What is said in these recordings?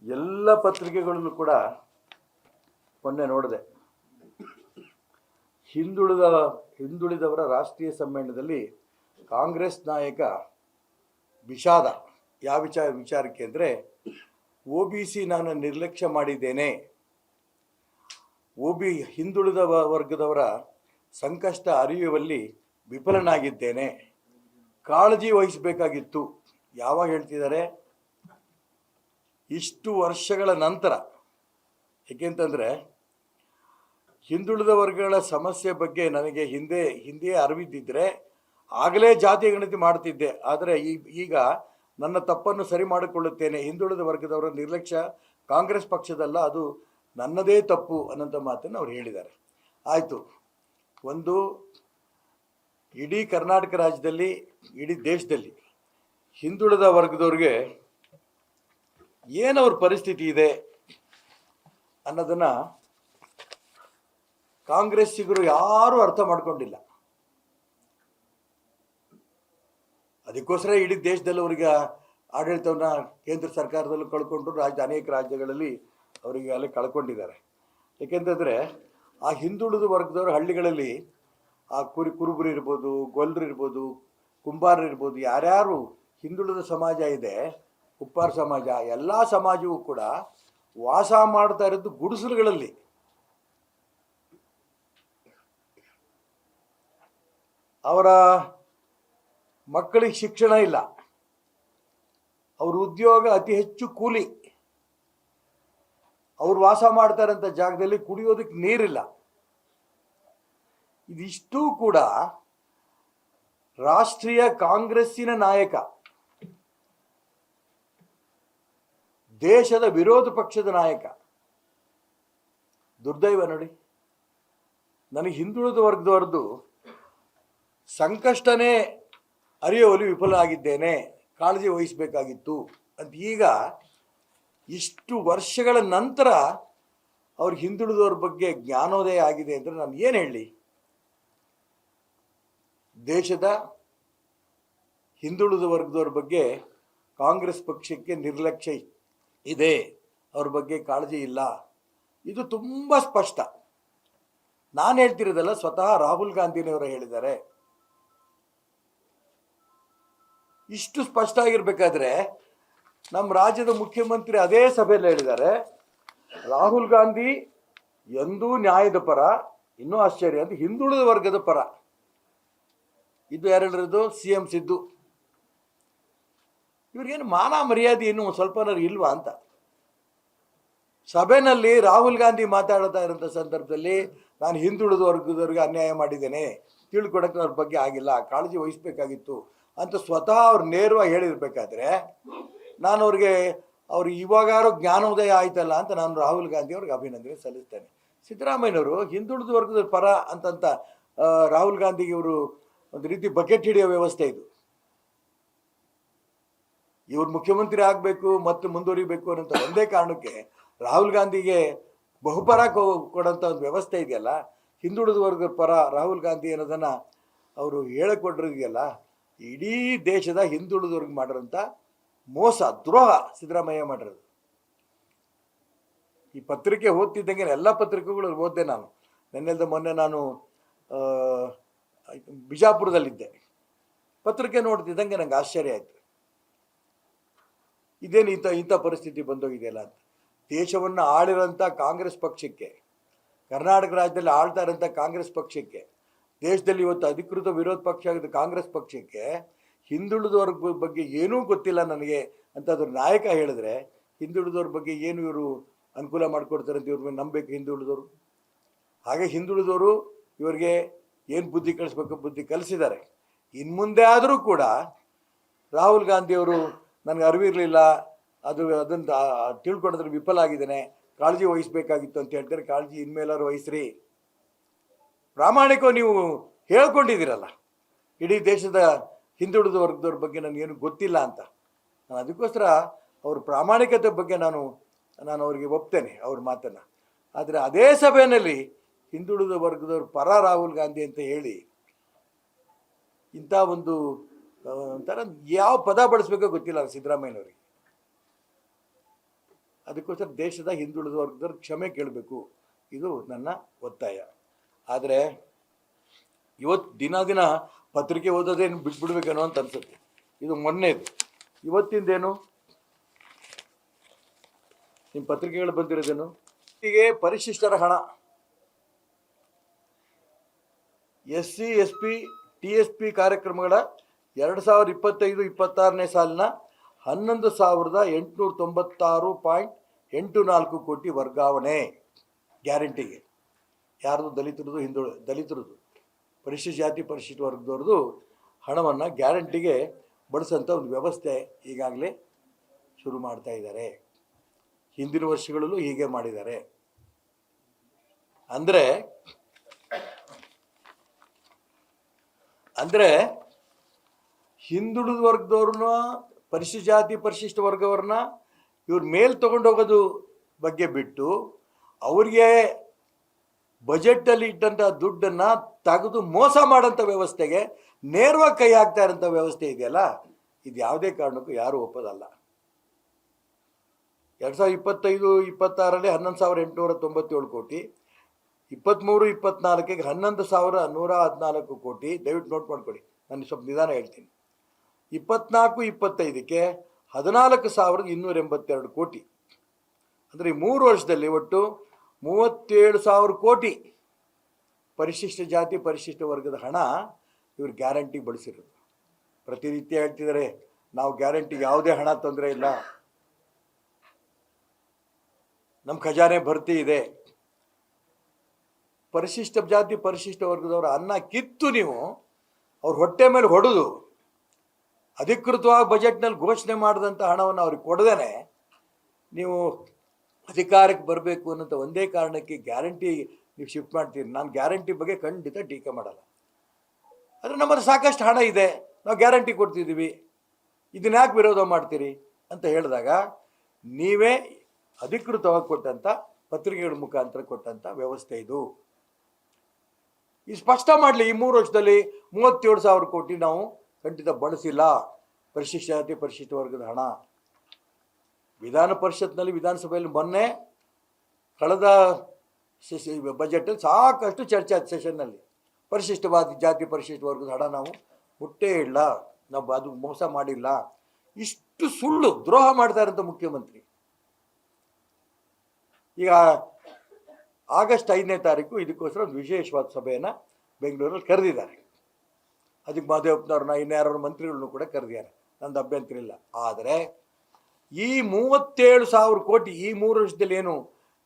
ಎಲ್ಲ ಪತ್ರಿಕೆಗಳಲ್ಲೂ ಕೂಡ ಮೊನ್ನೆ ನೋಡಿದೆ. ಹಿಂದುಳಿದವರ ರಾಷ್ಟ್ರೀಯ ಸಮ್ಮೇಳನದಲ್ಲಿ ಕಾಂಗ್ರೆಸ್ ನಾಯಕ ವಿಷಾದ. ಯಾವ ವಿಚಾರಕ್ಕೆ ಅಂದರೆ, OBC ನಾನು ನಿರ್ಲಕ್ಷ್ಯ ಮಾಡಿದ್ದೇನೆ, ಹಿಂದುಳಿದ ವರ್ಗದವರ ಸಂಕಷ್ಟ ಅರಿಯುವಲ್ಲಿ ವಿಫಲನಾಗಿದ್ದೇನೆ, ಕಾಳಜಿ ವಹಿಸಬೇಕಾಗಿತ್ತು. ಯಾವಾಗ ಹೇಳ್ತಿದ್ದಾರೆ? ಇಷ್ಟು ವರ್ಷಗಳ ನಂತರ. ಏಕೆಂತಂದರೆ ಹಿಂದುಳಿದ ವರ್ಗಗಳ ಸಮಸ್ಯೆ ಬಗ್ಗೆ ನನಗೆ ಹಿಂದೆ ಅರಿವಿದ್ದಿದ್ದರೆ ಆಗಲೇ ಜಾತಿ ಗಣತಿ ಮಾಡ್ತಿದ್ದೆ. ಆದರೆ ಈಗ ನನ್ನ ತಪ್ಪನ್ನು ಸರಿ ಮಾಡಿಕೊಳ್ಳುತ್ತೇನೆ. ಹಿಂದುಳಿದ ವರ್ಗದವರ ನಿರ್ಲಕ್ಷ್ಯ ಕಾಂಗ್ರೆಸ್ ಪಕ್ಷದಲ್ಲ, ಅದು ನನ್ನದೇ ತಪ್ಪು ಅನ್ನೋಂಥ ಮಾತನ್ನು ಅವ್ರು ಹೇಳಿದ್ದಾರೆ. ಆಯಿತು, ಒಂದು ಇಡೀ ಕರ್ನಾಟಕ ರಾಜ್ಯದಲ್ಲಿ, ಇಡೀ ದೇಶದಲ್ಲಿ ಹಿಂದುಳಿದ ವರ್ಗದವ್ರಿಗೆ ಏನವ್ರ ಪರಿಸ್ಥಿತಿ ಇದೆ ಅನ್ನೋದನ್ನು ಕಾಂಗ್ರೆಸ್ಸಿಗರು ಯಾರೂ ಅರ್ಥ ಮಾಡ್ಕೊಂಡಿಲ್ಲ. ಅದಕ್ಕೋಸ್ಕರ ಇಡೀ ದೇಶದಲ್ಲಿ ಅವರಿಗೆ ಆಡಳಿತವನ್ನು ಕೇಂದ್ರ ಸರ್ಕಾರದಲ್ಲೂ ಕಳ್ಕೊಂಡ್ರು, ಅನೇಕ ರಾಜ್ಯಗಳಲ್ಲಿ ಅವರಿಗೆ ಅಲ್ಲಿ ಕಳ್ಕೊಂಡಿದ್ದಾರೆ. ಏಕೆಂತಂದರೆ ಆ ಹಿಂದುಳಿದ ವರ್ಗದವರು ಹಳ್ಳಿಗಳಲ್ಲಿ ಆ ಕುರುಬರು ಇರ್ಬೋದು, ಗೊಲ್ಲರು ಇರ್ಬೋದು, ಕುಂಬಾರರು ಇರ್ಬೋದು, ಯಾರ್ಯಾರು ಹಿಂದುಳಿದ ಸಮಾಜ ಇದೆ, ಉಪ್ಪಾರ ಸಮಾಜ, ಎಲ್ಲ ಸಮಾಜವೂ ಕೂಡ ವಾಸ ಮಾಡ್ತಾ ಇರೋದು ಗುಡಿಸಲುಗಳಲ್ಲಿ. ಅವರ ಮಕ್ಕಳಿಗೆ ಶಿಕ್ಷಣ ಇಲ್ಲ, ಅವ್ರ ಉದ್ಯೋಗ ಅತಿ ಹೆಚ್ಚು ಕೂಲಿ, ಅವ್ರು ವಾಸ ಮಾಡ್ತಾರಂಥ ಜಾಗದಲ್ಲಿ ಕುಡಿಯೋದಕ್ಕೆ ನೀರಿಲ್ಲ. ಇದಿಷ್ಟೂ ಕೂಡ ರಾಷ್ಟ್ರೀಯ ಕಾಂಗ್ರೆಸ್ಸಿನ ನಾಯಕ, ದೇಶದ ವಿರೋಧ ಪಕ್ಷದ ನಾಯಕ. ದುರ್ದೈವ ನೋಡಿ. ನನಗೆ ಹಿಂದುಳಿದ ವರ್ಗದವರದ್ದು ಸಂಕಷ್ಟನೇ ಅರಿಯುವಲ್ಲಿ ವಿಫಲ ಆಗಿದ್ದೇನೆ, ಕಾಳಜಿ ವಹಿಸಬೇಕಾಗಿತ್ತು ಅಂತ ಈಗ ಇಷ್ಟು ವರ್ಷಗಳ ನಂತರ ಅವ್ರ ಹಿಂದುಳಿದವ್ರ ಬಗ್ಗೆ ಜ್ಞಾನೋದಯ ಆಗಿದೆ ಅಂದರೆ ನಾನು ಏನು ಹೇಳಿ? ದೇಶದ ಹಿಂದುಳಿದ ವರ್ಗದವ್ರ ಬಗ್ಗೆ ಕಾಂಗ್ರೆಸ್ ಪಕ್ಷಕ್ಕೆ ನಿರ್ಲಕ್ಷ್ಯ ಇದೆ, ಅವ್ರ ಬಗ್ಗೆ ಕಾಳಜಿ ಇಲ್ಲ. ಇದು ತುಂಬ ಸ್ಪಷ್ಟ. ನಾನು ಹೇಳ್ತಿರೋದಲ್ಲ, ಸ್ವತಃ ರಾಹುಲ್ ಗಾಂಧಿನವರು ಹೇಳಿದ್ದಾರೆ. ಇಷ್ಟು ಸ್ಪಷ್ಟ ಆಗಿರ್ಬೇಕಾದ್ರೆ ನಮ್ಮ ರಾಜ್ಯದ ಮುಖ್ಯಮಂತ್ರಿ ಅದೇ ಸಭೆಯಲ್ಲಿ ಹೇಳಿದ್ದಾರೆ, ರಾಹುಲ್ ಗಾಂಧಿ ಎಂದೂ ನ್ಯಾಯದ ಪರ, ಇನ್ನೂ ಆಶ್ಚರ್ಯ ಅಂತ ಹಿಂದುಳಿದ ವರ್ಗದ ಪರ. ಇದು ಯಾರು ಹೇಳಿರೋದು? CM ಸಿದ್ದು. ಇವ್ರಿಗೇನು ಮಾನ ಮರ್ಯಾದೆ ಇನ್ನೂ ಸ್ವಲ್ಪನಾರು ಇಲ್ವಾ ಅಂತ. ಸಭೆಯಲ್ಲಿ ರಾಹುಲ್ ಗಾಂಧಿ ಮಾತಾಡ್ತಾ ಇರೋಂಥ ಸಂದರ್ಭದಲ್ಲಿ ನಾನು ಹಿಂದುಳಿದ ವರ್ಗದವ್ರಿಗೆ ಅನ್ಯಾಯ ಮಾಡಿದ್ದೇನೆ, ತಿಳ್ಕೊಡಕ್ಕೆ ಅವ್ರ ಬಗ್ಗೆ ಆಗಿಲ್ಲ, ಕಾಳಜಿ ವಹಿಸಬೇಕಾಗಿತ್ತು ಅಂತ ಸ್ವತಃ ಅವ್ರು ನೇರವಾಗಿ ಹೇಳಿರ್ಬೇಕಾದ್ರೆ ನಾನು ಅವ್ರು ಇವಾಗಾರೋ ಜ್ಞಾನೋದಯ ಆಯ್ತಲ್ಲ ಅಂತ ನಾನು ರಾಹುಲ್ ಗಾಂಧಿ ಅವ್ರಿಗೆ ಅಭಿನಂದನೆ ಸಲ್ಲಿಸ್ತೇನೆ. ಸಿದ್ದರಾಮಯ್ಯನವರು ಹಿಂದುಳಿದ ವರ್ಗದ ಪರ ಅಂತಂತ ರಾಹುಲ್ ಗಾಂಧಿಗೆ ಇವರು ಒಂದು ರೀತಿ ಬಕೆಟ್ ಹಿಡಿಯೋ ವ್ಯವಸ್ಥೆ ಇದು. ಇವ್ರು ಮುಖ್ಯಮಂತ್ರಿ ಆಗಬೇಕು ಮತ್ತು ಮುಂದುವರಿಬೇಕು ಅನ್ನೋಂಥ ಒಂದೇ ಕಾರಣಕ್ಕೆ ರಾಹುಲ್ ಗಾಂಧಿಗೆ ಬಹುಪರ ಕೊಡೋಂಥ ಒಂದು ವ್ಯವಸ್ಥೆ ಇದೆಯಲ್ಲ, ಹಿಂದುಳಿದ ವರ್ಗದ ಪರ ರಾಹುಲ್ ಗಾಂಧಿ ಅನ್ನೋದನ್ನು ಅವರು ಹೇಳಿಕೊಟ್ಟಿರೋದಿದೆಯಲ್ಲ, ಇಡೀ ದೇಶದ ಹಿಂದುಳಿದವ್ರಿಗೆ ಮಾಡಿರೋಂಥ ಮೋಸ, ದ್ರೋಹ ಸಿದ್ದರಾಮಯ್ಯ ಮಾಡಿರೋದು. ಈ ಪತ್ರಿಕೆ ಓದ್ತಿದ್ದಂಗೆ ಎಲ್ಲ ಪತ್ರಿಕೆಗಳು ಓದಿದೆ ನಾನು. ನೆನ್ನೆಲ್ದ ಮೊನ್ನೆ ನಾನು ಬಿಜಾಪುರದಲ್ಲಿದ್ದೆ. ಪತ್ರಿಕೆ ನೋಡ್ತಿದ್ದಂಗೆ ನಂಗೆ ಆಶ್ಚರ್ಯ ಆಯಿತು, ಇದೇನು ಇಂಥ ಪರಿಸ್ಥಿತಿ ಬಂದೋಗಿದೆಯಲ್ಲ ಅಂತ. ದೇಶವನ್ನು ಆಳಿರೋಂಥ ಕಾಂಗ್ರೆಸ್ ಪಕ್ಷಕ್ಕೆ, ಕರ್ನಾಟಕ ರಾಜ್ಯದಲ್ಲಿ ಆಳ್ತಾ ಇರೋಂಥ ಕಾಂಗ್ರೆಸ್ ಪಕ್ಷಕ್ಕೆ, ದೇಶದಲ್ಲಿ ಇವತ್ತು ಅಧಿಕೃತ ವಿರೋಧ ಪಕ್ಷ ಆಗಿದ್ದ ಕಾಂಗ್ರೆಸ್ ಪಕ್ಷಕ್ಕೆ ಹಿಂದುಳಿದವ್ರ ಬಗ್ಗೆ ಏನೂ ಗೊತ್ತಿಲ್ಲ ನನಗೆ ಅಂತ ಅದ್ರ ನಾಯಕ ಹೇಳಿದ್ರೆ, ಹಿಂದುಳಿದವ್ರ ಬಗ್ಗೆ ಏನು ಇವರು ಅನುಕೂಲ ಮಾಡಿಕೊಡ್ತಾರೆ ಅಂತ ಇವ್ರ ಮೇಲೆ ನಂಬಬೇಕು ಹಿಂದುಳಿದವರು. ಹಾಗೆ ಹಿಂದುಳಿದವರು ಇವರಿಗೆ ಏನು ಬುದ್ಧಿ ಕಲಿಸ್ಬೇಕು ಬುದ್ಧಿ ಕಲಿಸಿದ್ದಾರೆ. ಇನ್ನು ಮುಂದೆ ಆದರೂ ಕೂಡ ರಾಹುಲ್ ಗಾಂಧಿಯವರು ನನಗೆ ಅರಿವಿರಲಿಲ್ಲ, ಅದನ್ನು ತಿಳ್ಕೊಡೋದ್ರೆ ವಿಫಲ ಆಗಿದ್ದೇನೆ, ಕಾಳಜಿ ವಹಿಸಬೇಕಾಗಿತ್ತು ಅಂತ ಹೇಳ್ತಾರೆ. ಕಾಳಜಿ ಇನ್ಮೇಲಾದ್ರು ವಹಿಸ್ರಿ. ಪ್ರಾಮಾಣಿಕ ನೀವು ಹೇಳ್ಕೊಂಡಿದ್ದೀರಲ್ಲ, ಇಡೀ ದೇಶದ ಹಿಂದುಳಿದ ವರ್ಗದವ್ರ ಬಗ್ಗೆ ನನಗೇನು ಗೊತ್ತಿಲ್ಲ ಅಂತ. ನಾನು ಅದಕ್ಕೋಸ್ಕರ ಅವ್ರ ಪ್ರಾಮಾಣಿಕತೆ ಬಗ್ಗೆ ನಾನು ಅವರಿಗೆ ಒಪ್ತೇನೆ ಅವ್ರ ಮಾತನ್ನು. ಆದರೆ ಅದೇ ಸಭೆಯಲ್ಲಿ ಹಿಂದುಳಿದ ವರ್ಗದವ್ರ ಪರ ರಾಹುಲ್ ಗಾಂಧಿ ಅಂತ ಹೇಳಿ ಇಂಥ ಒಂದು ಒಂಥರ ಯಾವ ಪದ ಬಳಸಬೇಕೋ ಗೊತ್ತಿಲ್ಲ ಸಿದ್ದರಾಮಯ್ಯನವರಿಗೆ. ಅದಕ್ಕೋಸ್ಕರ ದೇಶದ ಹಿಂದುಳಿದ ವರ್ಗದವ್ರು ಕ್ಷಮೆ ಕೇಳಬೇಕು, ಇದು ನನ್ನ ಒತ್ತಾಯ. ಆದರೆ ಇವತ್ತು ದಿನ ಪತ್ರಿಕೆ ಓದೋದೇನು ಬಿಟ್ಬಿಡ್ಬೇಕೇನೋ ಅಂತ ಅನ್ಸುತ್ತೆ. ಇದು ಮೊನ್ನೆದು. ಇವತ್ತಿಂದೇನು ನಿಮ್ಮ ಪತ್ರಿಕೆಗಳು ಬಂದಿರೋದೇನು? ಹೀಗೆ ಪರಿಶಿಷ್ಟರ ಹಣ SC SP TSP ಕಾರ್ಯಕ್ರಮಗಳ 2025-26ನೇ ಸಾಲಿನ 11,896.84 ಕೋಟಿ ವರ್ಗಾವಣೆ ಗ್ಯಾರಂಟಿಗೆ. ಯಾರ್ದು? ದಲಿತರದು ಪರಿಶಿಷ್ಟ ಜಾತಿ ಪರಿಶಿಷ್ಟ ವರ್ಗದವ್ರದ್ದು ಹಣವನ್ನು ಗ್ಯಾರಂಟಿಗೆ ಬಳಸೋಂಥ ಒಂದು ವ್ಯವಸ್ಥೆ ಈಗಾಗಲೇ ಶುರು ಮಾಡ್ತಾ ಇದ್ದಾರೆ. ಹಿಂದಿನ ವರ್ಷಗಳಲ್ಲೂ ಹೀಗೆ ಮಾಡಿದ್ದಾರೆ. ಅಂದರೆ ಹಿಂದುಳಿದ ವರ್ಗದವ್ರನ್ನ, ಪರಿಶಿಷ್ಟ ಜಾತಿ ಪರಿಶಿಷ್ಟ ವರ್ಗವ್ರನ್ನ ಇವ್ರ ಮೇಲೆ ತೊಗೊಂಡೋಗೋದು ಬಗ್ಗೆ ಬಿಟ್ಟು ಅವ್ರಿಗೆ ಬಜೆಟಲ್ಲಿ ಇಟ್ಟಂಥ ದುಡ್ಡನ್ನು ತೆಗೆದು ಮೋಸ ಮಾಡೋಂಥ ವ್ಯವಸ್ಥೆಗೆ ನೇರವಾಗಿ ಕೈ ಹಾಕ್ತಾ ಇರೋಂಥ ವ್ಯವಸ್ಥೆ ಇದೆಯಲ್ಲ, ಇದು ಯಾವುದೇ ಕಾರಣಕ್ಕೂ ಯಾರೂ ಒಪ್ಪೋದಲ್ಲ. 2025-26ರಲ್ಲಿ 11,897 ಕೋಟಿ, 23-24ಗೆ 11,114 ಕೋಟಿ. ದಯವಿಟ್ಟು ನೋಟ್ ಮಾಡ್ಕೊಳ್ಳಿ, ನಾನು ಸ್ವಲ್ಪ ನಿಧಾನ ಹೇಳ್ತೀನಿ. 24-25ಕ್ಕೆ 14,282 ಕೋಟಿ. ಅಂದರೆ ಈ 3 ವರ್ಷದಲ್ಲಿ ಒಟ್ಟು 37,000 ಕೋಟಿ ಪರಿಶಿಷ್ಟ ಜಾತಿ ಪರಿಶಿಷ್ಟ ವರ್ಗದ ಹಣ ಇವರು ಗ್ಯಾರಂಟಿಗೆ ಬಳಸಿರೋದು. ಪ್ರತಿನಿತ್ಯ ಹೇಳ್ತಿದ್ದಾರೆ, ನಾವು ಗ್ಯಾರಂಟಿಗೆ ಯಾವುದೇ ಹಣ ತೊಂದರೆ ಇಲ್ಲ, ನಮ್ಮ ಖಜಾನೆ ಭರ್ತಿ ಇದೆ. ಪರಿಶಿಷ್ಟ ಜಾತಿ ಪರಿಶಿಷ್ಟ ವರ್ಗದವರ ಅನ್ನ ಕಿತ್ತು ನೀವು ಅವ್ರ ಹೊಟ್ಟೆ ಮೇಲೆ ಹೊಡೆದು ಅಧಿಕೃತವಾಗಿ ಬಜೆಟ್ನಲ್ಲಿ ಘೋಷಣೆ ಮಾಡಿದಂಥ ಹಣವನ್ನು ಅವ್ರಿಗೆ ಕೊಡದೇನೆ ನೀವು ಅಧಿಕಾರಕ್ಕೆ ಬರಬೇಕು ಅನ್ನೋಂಥ ಒಂದೇ ಕಾರಣಕ್ಕೆ ಗ್ಯಾರಂಟಿ ನೀವು ಶಿಫ್ಟ್ ಮಾಡ್ತೀರಿ. ನಾನು ಗ್ಯಾರಂಟಿ ಬಗ್ಗೆ ಖಂಡಿತ ಟೀಕೆ ಮಾಡಲ್ಲ. ಆದರೆ ನಮ್ಮದು ಸಾಕಷ್ಟು ಹಣ ಇದೆ, ನಾವು ಗ್ಯಾರಂಟಿ ಕೊಡ್ತಿದ್ದೀವಿ, ಇದನ್ನ ಯಾಕೆ ವಿರೋಧ ಮಾಡ್ತೀರಿ ಅಂತ ಹೇಳಿದಾಗ ನೀವೇ ಅಧಿಕೃತವಾಗಿ ಕೊಟ್ಟಂಥ ಪತ್ರಿಕೆಗಳ ಮುಖಾಂತರ ಕೊಟ್ಟಂಥ ವ್ಯವಸ್ಥೆ ಇದು. ಈ ಸ್ಪಷ್ಟ ಮಾಡಲಿ, ಈ 3 ವರ್ಷದಲ್ಲಿ 37,000 ಕೋಟಿ ನಾವು ಖಂಡಿತ ಬಳಸಿಲ್ಲ ಪರಿಶಿಷ್ಟ ಜಾತಿ ಪರಿಶಿಷ್ಟ ವರ್ಗದ ಹಣ. ವಿಧಾನ ಪರಿಷತ್ನಲ್ಲಿ ವಿಧಾನಸಭೆಯಲ್ಲಿ ಮೊನ್ನೆ ಕಳೆದ ಬಜೆಟಲ್ಲಿ ಸಾಕಷ್ಟು ಚರ್ಚೆ ಆದ ಸೆಷನ್ನಲ್ಲಿ. ಪರಿಶಿಷ್ಟವಾದ ಜಾತಿ ಪರಿಶಿಷ್ಟ ವರ್ಗದ ಹಣ ನಾವು ಮುಟ್ಟೇ ಇಲ್ಲ, ನಾವು ಅದು ಮೋಸ ಮಾಡಿಲ್ಲ. ಇಷ್ಟು ಸುಳ್ಳು ದ್ರೋಹ ಮಾಡ್ತಾ ಇರೋಂಥ ಮುಖ್ಯಮಂತ್ರಿ ಈಗ ಆಗಸ್ಟ್ 5ನೇ ತಾರೀಕು ಇದಕ್ಕೋಸ್ಕರ ಒಂದು ವಿಶೇಷವಾದ ಸಭೆಯನ್ನು ಬೆಂಗಳೂರಲ್ಲಿ ಕರೆದಿದ್ದಾರೆ. ಅದಕ್ಕೆ ಮಹದೇವಪ್ಪನವ್ರನ್ನ ಇನ್ಯಾರ ಮಂತ್ರಿಗಳನ್ನು ಕೂಡ ಕರೆದಿದ್ದಾರೆ, ನಂದು ಅಭ್ಯಂತರ ಇಲ್ಲ. ಆದರೆ ಈ 37,000 ಕೋಟಿ ಈ 3 ವರ್ಷದಲ್ಲಿ ಏನು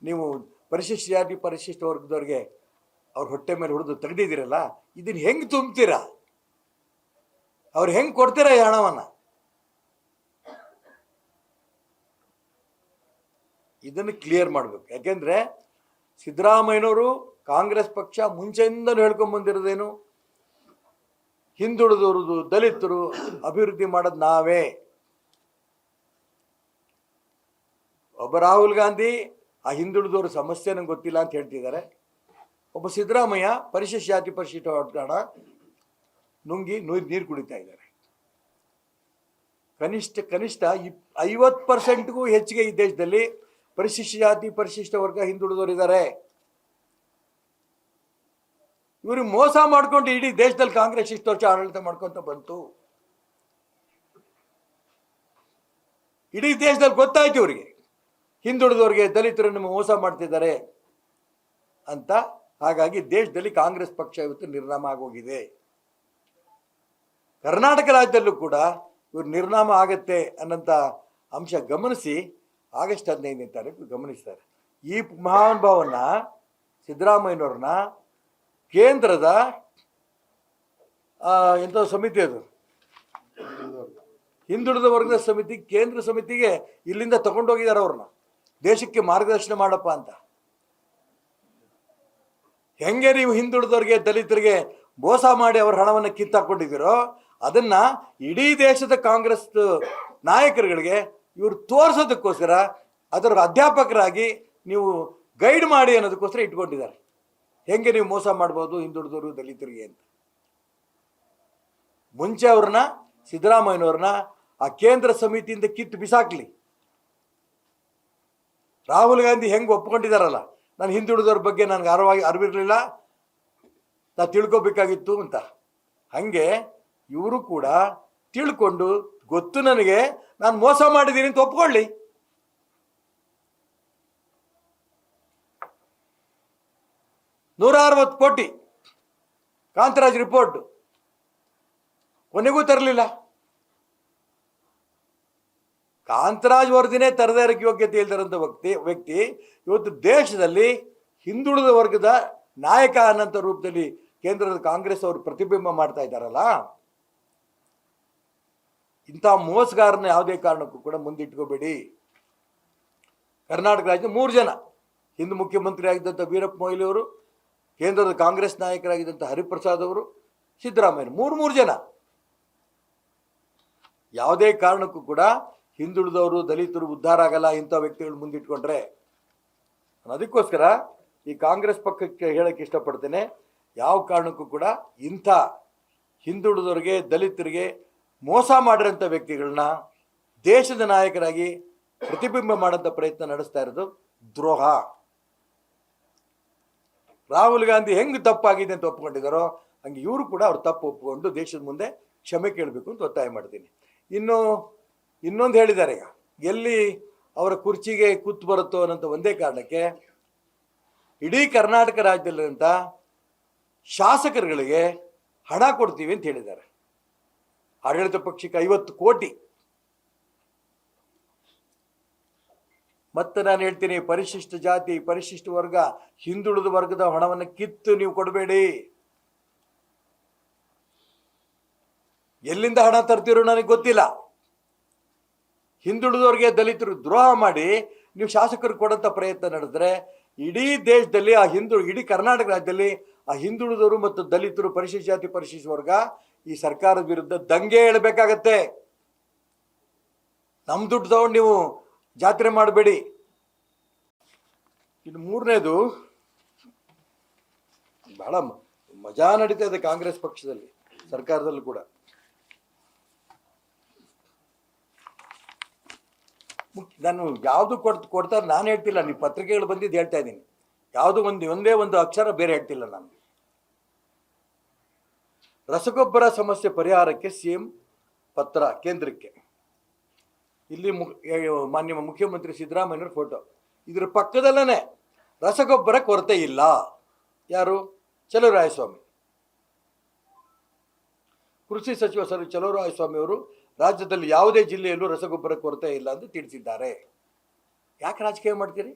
ನೀವು ಪರಿಶಿಷ್ಟ ಜಾತಿ ಪರಿಶಿಷ್ಟ ವರ್ಗದವ್ರಿಗೆ ಅವ್ರ ಹೊಟ್ಟೆ ಮೇಲೆ ಹೊಡೆದು ತೆಗೆದಿದ್ದೀರಲ್ಲ, ಇದನ್ನು ಹೆಂಗೆ ತುಂಬ್ತೀರಾ? ಅವ್ರು ಹೆಂಗೆ ಕೊಡ್ತೀರಾ ಈ ಹಣವನ್ನು? ಇದನ್ನು ಕ್ಲಿಯರ್ ಮಾಡಬೇಕು. ಯಾಕೆಂದರೆ ಸಿದ್ದರಾಮಯ್ಯನವರು ಕಾಂಗ್ರೆಸ್ ಪಕ್ಷ ಮುಂಚೆಯಿಂದಲೂ ಹೇಳ್ಕೊಂಬಂದಿರೋದೇನು, ಹಿಂದುಳಿದವರು ದಲಿತರು ಅಭಿವೃದ್ಧಿ ಮಾಡೋದು ನಾವೇ. ಒಬ್ಬ ರಾಹುಲ್ ಗಾಂಧಿ ಆ ಹಿಂದುಳಿದವ್ರ ಸಮಸ್ಯೆ ನಂಗೆ ಗೊತ್ತಿಲ್ಲ ಅಂತ ಹೇಳ್ತಿದ್ದಾರೆ. ಒಬ್ಬ ಸಿದ್ದರಾಮಯ್ಯ ಪರಿಶಿಷ್ಟ ಜಾತಿ ಪರಿಶಿಷ್ಟ ಹಣ ನುಂಗಿ ನೀರು ಕುಡಿತಾ ಇದ್ದಾರೆ. ಕನಿಷ್ಠ 50%ಗೂ ಹೆಚ್ಚಿಗೆ ಈ ದೇಶದಲ್ಲಿ ಪರಿಶಿಷ್ಟ ಜಾತಿ ಪರಿಶಿಷ್ಟ ವರ್ಗ ಹಿಂದುಳಿದವರು ಇದ್ದಾರೆ. ಇವರು ಮೋಸ ಮಾಡ್ಕೊಂಡು ಇಡೀ ದೇಶದಲ್ಲಿ ಕಾಂಗ್ರೆಸ್ ಇಷ್ಟು ವರ್ಷ ಆಡಳಿತ ಮಾಡ್ಕೊಂತ ಬಂತು. ಇಡೀ ದೇಶದಲ್ಲಿ ಗೊತ್ತಾಯ್ತು ಇವರಿಗೆ ಹಿಂದುಳಿದವ್ರಿಗೆ ದಲಿತರನ್ನು ಮೋಸ ಮಾಡ್ತಿದ್ದಾರೆ ಅಂತ. ಹಾಗಾಗಿ ದೇಶದಲ್ಲಿ ಕಾಂಗ್ರೆಸ್ ಪಕ್ಷ ಇವತ್ತು ನಿರ್ನಾಮ ಆಗೋಗಿದೆ. ಕರ್ನಾಟಕ ರಾಜ್ಯದಲ್ಲೂ ಕೂಡ ಇವರು ನಿರ್ನಾಮ ಆಗತ್ತೆ ಅನ್ನೋಂಥ ಅಂಶ ಗಮನಿಸಿ ಆಗಸ್ಟ್ 15ನೇ ತಾರೀಕು ಗಮನಿಸ್ತಾರೆ. ಈ ಮಹಾನುಭಾವನ್ನ ಸಿದ್ದರಾಮಯ್ಯನವ್ರನ್ನ ಕೇಂದ್ರದ ಎಂಥ ಸಮಿತಿ, ಅದು ಹಿಂದುಳಿದ ವರ್ಗದ ಸಮಿತಿ, ಕೇಂದ್ರ ಸಮಿತಿಗೆ ಇಲ್ಲಿಂದ ತಗೊಂಡೋಗಿದ್ದಾರೆ ಅವ್ರನ್ನ, ದೇಶಕ್ಕೆ ಮಾರ್ಗದರ್ಶನ ಮಾಡಪ್ಪ ಅಂತ. ಹೆಂಗೆ ನೀವು ಹಿಂದುಳಿದವ್ರಿಗೆ ದಲಿತರಿಗೆ ಮೋಸ ಮಾಡಿ ಅವ್ರ ಹಣವನ್ನು ಕಿತ್ತಾಕೊಂಡಿದ್ದೀರೋ ಅದನ್ನು ಇಡೀ ದೇಶದ ಕಾಂಗ್ರೆಸ್ ನಾಯಕರುಗಳಿಗೆ ಇವರು ತೋರಿಸೋದಕ್ಕೋಸ್ಕರ ಅದರ ಅಧ್ಯಾಪಕರಾಗಿ ನೀವು ಗೈಡ್ ಮಾಡಿ ಅನ್ನೋದಕ್ಕೋಸ್ಕರ ಇಟ್ಕೊಂಡಿದ್ದಾರೆ. ಹೆಂಗೆ ನೀವು ಮೋಸ ಮಾಡ್ಬೋದು ಹಿಂದುಳಿದವರು ದಲಿತರಿಗೆ ಅಂತ. ಮುಂಚೆ ಅವ್ರನ್ನ ಸಿದ್ದರಾಮಯ್ಯನವ್ರನ್ನ ಆ ಕೇಂದ್ರ ಸಮಿತಿಯಿಂದ ಕಿತ್ತು ಬಿಸಾಕ್ಲಿ, ರಾಹುಲ್ ಗಾಂಧಿ ಹೆಂಗೆ ಒಪ್ಕೊಂಡಿದ್ದಾರಲ್ಲ, ನಾನು ಹಿಂದುಳಿದವ್ರ ಬಗ್ಗೆ ನನಗೆ ಅರಿವಿರಲಿಲ್ಲ, ನಾನು ತಿಳ್ಕೊಬೇಕಾಗಿತ್ತು ಅಂತ. ಹಾಗೆ ಇವರು ಕೂಡ ತಿಳ್ಕೊಂಡು ಗೊತ್ತು ನನಗೆ ನಾನು ಮೋಸ ಮಾಡಿದ್ದೀನಿ ಅಂತ ಒಪ್ಕೊಳ್ಳಿ. $160 ಕೋಟಿ ಕಾಂತರಾಜ್ ರಿಪೋರ್ಟ್ ಕೊನೆಗೂ ತರಲಿಲ್ಲ. ಕಾಂತರಾಜ್ ವರದಿನೇ ತರದೇ ಇರೋಕ್ಕೆ ಯೋಗ್ಯತೆ ಇಲ್ದಿರೋಂಥ ವ್ಯಕ್ತಿ ಇವತ್ತು ದೇಶದಲ್ಲಿ ಹಿಂದುಳಿದ ವರ್ಗದ ನಾಯಕ ಅನ್ನೋಂಥ ರೂಪದಲ್ಲಿ ಕೇಂದ್ರದ ಕಾಂಗ್ರೆಸ್ ಅವರು ಪ್ರತಿಬಿಂಬ ಮಾಡ್ತಾ ಇದ್ದಾರಲ್ಲ, ಇಂಥ ಮೋಸಗಾರನ ಯಾವುದೇ ಕಾರಣಕ್ಕೂ ಕೂಡ ಮುಂದಿಟ್ಕೋಬೇಡಿ. ಕರ್ನಾಟಕ ರಾಜ್ಯದ 3 ಜನ, ಹಿಂದೆ ಮುಖ್ಯಮಂತ್ರಿ ಆಗಿದ್ದಂಥ ವೀರಪ್ಪ ಮೊಯ್ಲಿ ಅವರು, ಕೇಂದ್ರದ ಕಾಂಗ್ರೆಸ್ ನಾಯಕರಾಗಿದ್ದಂಥ ಹರಿಪ್ರಸಾದ್ ಅವರು, ಸಿದ್ದರಾಮಯ್ಯ, 3 ಜನ ಯಾವುದೇ ಕಾರಣಕ್ಕೂ ಕೂಡ ಹಿಂದುಳಿದವರು ದಲಿತರು ಉದ್ಧಾರ ಆಗಲ್ಲ ಇಂಥ ವ್ಯಕ್ತಿಗಳು ಮುಂದಿಟ್ಕೊಂಡ್ರೆ. ಅದಕ್ಕೋಸ್ಕರ ಈ ಕಾಂಗ್ರೆಸ್ ಪಕ್ಷಕ್ಕೆ ಹೇಳಕ್ಕೆ ಇಷ್ಟಪಡ್ತೇನೆ, ಯಾವ ಕಾರಣಕ್ಕೂ ಕೂಡ ಇಂಥ ಹಿಂದುಳಿದವರಿಗೆ ದಲಿತರಿಗೆ ಮೋಸ ಮಾಡಿರೋಂಥ ವ್ಯಕ್ತಿಗಳನ್ನ ದೇಶದ ನಾಯಕರಾಗಿ ಪ್ರತಿಬಿಂಬ ಮಾಡೋಂಥ ಪ್ರಯತ್ನ ನಡೆಸ್ತಾ ಇರೋದು ದ್ರೋಹ. ರಾಹುಲ್ ಗಾಂಧಿ ಹೆಂಗೆ ತಪ್ಪಾಗಿದೆ ಅಂತ ಒಪ್ಕೊಂಡಿದ್ದಾರೋ ಹಂಗೆ ಇವರು ಕೂಡ ಅವ್ರು ತಪ್ಪು ಒಪ್ಪಿಕೊಂಡು ದೇಶದ ಮುಂದೆ ಕ್ಷಮೆ ಕೇಳಬೇಕು ಅಂತ ಒತ್ತಾಯ ಮಾಡ್ತೀನಿ. ಇನ್ನೊಂದು ಹೇಳಿದ್ದಾರೆ, ಈಗ ಎಲ್ಲಿ ಅವರ ಕುರ್ಚಿಗೆ ಕೂತು ಬರುತ್ತೋ ಅನ್ನೋಂಥ ಒಂದೇ ಕಾರಣಕ್ಕೆ ಇಡೀ ಕರ್ನಾಟಕ ರಾಜ್ಯದಲ್ಲಿರುವಂಥ ಶಾಸಕರುಗಳಿಗೆ ಹಣ ಕೊಡ್ತೀವಿ ಅಂತ ಹೇಳಿದ್ದಾರೆ. ಆಡಳಿತ ಪಕ್ಷಕ್ಕೆ 50 ಕೋಟಿ. ಮತ್ತೆ ನಾನು ಹೇಳ್ತೀನಿ, ಪರಿಶಿಷ್ಟ ಜಾತಿ, ಪರಿಶಿಷ್ಟ ವರ್ಗ, ಹಿಂದುಳಿದ ವರ್ಗದ ಹಣವನ್ನು ಕಿತ್ತು ನೀವು ಕೊಡಬೇಡಿ. ಎಲ್ಲಿಂದ ಹಣ ತರ್ತಿರೋ ನನಗೆ ಗೊತ್ತಿಲ್ಲ. ಹಿಂದುಳಿದವರಿಗೆ ದಲಿತರು ದ್ರೋಹ ಮಾಡಿ ನೀವು ಶಾಸಕರು ಕೊಡೋಂಥ ಪ್ರಯತ್ನ ನಡೆದ್ರೆ ಇಡೀ ದೇಶದಲ್ಲಿ ಇಡೀ ಕರ್ನಾಟಕ ರಾಜ್ಯದಲ್ಲಿ ಆ ಹಿಂದುಳಿದವರು ಮತ್ತು ದಲಿತರು, ಪರಿಶಿಷ್ಟ ಜಾತಿ, ಪರಿಶಿಷ್ಟ ವರ್ಗ ಈ ಸರ್ಕಾರದ ವಿರುದ್ಧ ದಂಗೆ ಹೇಳಬೇಕಾಗತ್ತೆ. ನಮ್ಮ ದುಡ್ಡು ತಗೊಂಡು ನೀವು ಜಾತ್ರೆ ಮಾಡಬೇಡಿ. ಇನ್ನು 3ನೇದು, ಬಹಳ ಮಜಾ ನಡೀತಾ ಇದೆ ಕಾಂಗ್ರೆಸ್ ಪಕ್ಷದಲ್ಲಿ, ಸರ್ಕಾರದಲ್ಲೂ ಕೂಡ. ನಾನು ಯಾವುದು ಕೊಡ್ತಾರೆ ನಾನು ಹೇಳ್ತಿಲ್ಲ, ನೀವು ಪತ್ರಿಕೆಗಳು ಬಂದಿದ್ದು ಹೇಳ್ತಾ ಇದ್ದೀನಿ. ಯಾವುದು ಒಂದೇ ಒಂದು ಅಕ್ಷರ ಬೇರೆ ಹೇಳ್ತಿಲ್ಲ ನಾನು. ರಸಗೊಬ್ಬರ ಸಮಸ್ಯೆ ಪರಿಹಾರಕ್ಕೆ CM ಪತ್ರ ಕೇಂದ್ರಕ್ಕೆ. ಇಲ್ಲಿ ಮಾನ್ಯ ಮುಖ್ಯಮಂತ್ರಿ ಸಿದ್ದರಾಮಯ್ಯನವ್ರ ಫೋಟೋ. ಇದರ ಪಕ್ಕದಲ್ಲೇ ರಸಗೊಬ್ಬರ ಕೊರತೆ ಇಲ್ಲ. ಯಾರು? ಚಲುವರಾಯಸ್ವಾಮಿ. ಕೃಷಿ ಸಚಿವ ಚಲುವರಾಯಸ್ವಾಮಿ ಅವರು ರಾಜ್ಯದಲ್ಲಿ ಯಾವುದೇ ಜಿಲ್ಲೆಯಲ್ಲೂ ರಸಗೊಬ್ಬರ ಕೊರತೆ ಇಲ್ಲ ಅಂತ ತಿಳಿಸಿದ್ದಾರೆ. ಯಾಕೆ ರಾಜಕೀಯ ಮಾಡ್ತೀರಿ?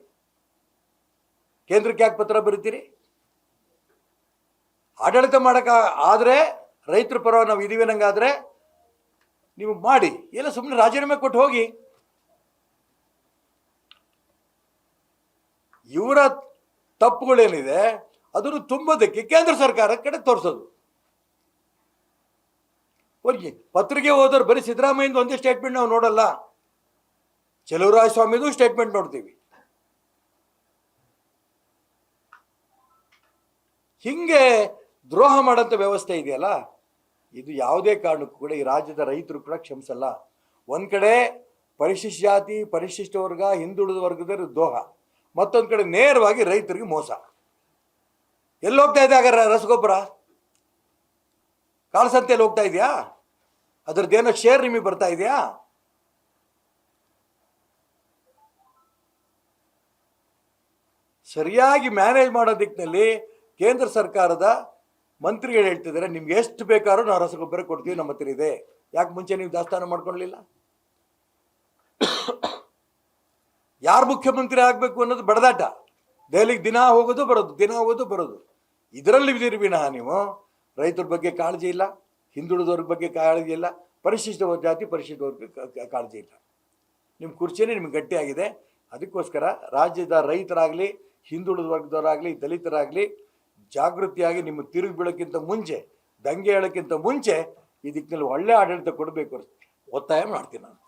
ಕೇಂದ್ರಕ್ಕೆ ಯಾಕೆ ಪತ್ರ ಬರೀತೀರಿ? ಆಡಳಿತ ಮಾಡೋಕೆ ಆದರೆ ರೈತರ ಪರವಾಗಿ ನಾವು ಇದೀವಿ ನಂಗಾದರೆ ನೀವು ಮಾಡಿ, ಎಲ್ಲ ಸುಮ್ಮನೆ ರಾಜೀನಾಮೆ ಕೊಟ್ಟು ಹೋಗಿ. ಇವರ ತಪ್ಪುಗಳೇನಿದೆ ಅದನ್ನು ತುಂಬೋದಕ್ಕೆ ಕೇಂದ್ರ ಸರ್ಕಾರ ಕಡೆ ತೋರಿಸೋದು. ಪತ್ರಿಕೆ ಓದೋರು ಬರೀ ಸಿದ್ದರಾಮಯ್ಯಂದು ಒಂದೇ ಸ್ಟೇಟ್ಮೆಂಟ್ ನಾವು ನೋಡಲ್ಲ, ಚಲುವರಾಯಸ್ವಾಮಿದು ಸ್ಟೇಟ್ಮೆಂಟ್ ನೋಡ್ತೀವಿ. ಹಿಂಗೆ ದ್ರೋಹ ಮಾಡೋಂಥ ವ್ಯವಸ್ಥೆ ಇದೆಯಲ್ಲ, ಇದು ಯಾವುದೇ ಕಾರಣಕ್ಕೂ ಕೂಡ ಈ ರಾಜ್ಯದ ರೈತರು ಕೂಡ ಕ್ಷಮಿಸಲ್ಲ. ಒಂದು ಕಡೆ ಪರಿಶಿಷ್ಟ ಜಾತಿ, ಪರಿಶಿಷ್ಟ ವರ್ಗ, ಹಿಂದುಳಿದ ವರ್ಗದ ದ್ರೋಹ, ಮತ್ತೊಂದು ಕಡೆ ನೇರವಾಗಿ ರೈತರಿಗೆ ಮೋಸ. ಎಲ್ಲಿ ಹೋಗ್ತಾ ಇದೆ ಹಾಗಾದ್ರೆ ರಸಗೊಬ್ಬರ? ಕಾಳಸಂತೆಯಲ್ಲಿ ಹೋಗ್ತಾ ಇದೆಯಾ? ಅದರದ್ದೇನೋ ಶೇರ್ ನಿಮಗೆ ಬರ್ತಾ ಇದೆಯಾ? ಸರಿಯಾಗಿ ಮ್ಯಾನೇಜ್ ಮಾಡೋ ದಿಕ್ಕಿನಲ್ಲಿ ಕೇಂದ್ರ ಸರ್ಕಾರದ ಮಂತ್ರಿಗಳು ಹೇಳ್ತಿದ್ದಾರೆ, ನಿಮ್ಗೆ ಎಷ್ಟು ಬೇಕಾದ್ರೂ ನಾವು ರಸಗೊಬ್ಬರ ಕೊಡ್ತೀವಿ, ನಮ್ಮ ಹತ್ರ ಇದೆ. ಯಾಕೆ ಮುಂಚೆ ನೀವು ದಾಸ್ತಾನು ಮಾಡ್ಕೊಳ್ಳಲಿಲ್ಲ? ಯಾರು ಮುಖ್ಯಮಂತ್ರಿ ಆಗಬೇಕು ಅನ್ನೋದು ಬಡದಾಟ. ದೆಹಲಿಗೆ ದಿನ ಹೋಗೋದು ಬರೋದು. ಇದರಲ್ಲಿ ಬಿದ್ದೀರಿ ವಿನಃ ನೀವು ರೈತರ ಬಗ್ಗೆ ಕಾಳಜಿ ಇಲ್ಲ, ಹಿಂದುಳಿದವ್ರ ಬಗ್ಗೆ ಕಾಳಜಿ ಇಲ್ಲ, ಪರಿಶಿಷ್ಟ ಜಾತಿ ಪರಿಶಿಷ್ಟ ವರ್ಗ ಕಾಳಜಿ ಇಲ್ಲ. ನಿಮ್ಮ ಕುರ್ಚಿನೇ ನಿಮ್ಗೆ ಗಟ್ಟಿಯಾಗಿದೆ. ಅದಕ್ಕೋಸ್ಕರ ರಾಜ್ಯದ ರೈತರಾಗಲಿ, ಹಿಂದುಳಿದ ವರ್ಗದವರಾಗಲಿ, ದಲಿತರಾಗಲಿ ಜಾಗೃತಿಯಾಗಿ ನಿಮ್ಮ ತಿರುಗಿ ಬೀಳೋಕ್ಕಿಂತ ಮುಂಚೆ, ದಂಗೆ ಹೇಳೋಕ್ಕಿಂತ ಮುಂಚೆ ಈ ದಿಕ್ಕಿನಲ್ಲಿ ಒಳ್ಳೆ ಆಡಳಿತ ಕೊಡಬೇಕು ಒತ್ತಾಯ ಮಾಡ್ತೀನಿ ನಾನು.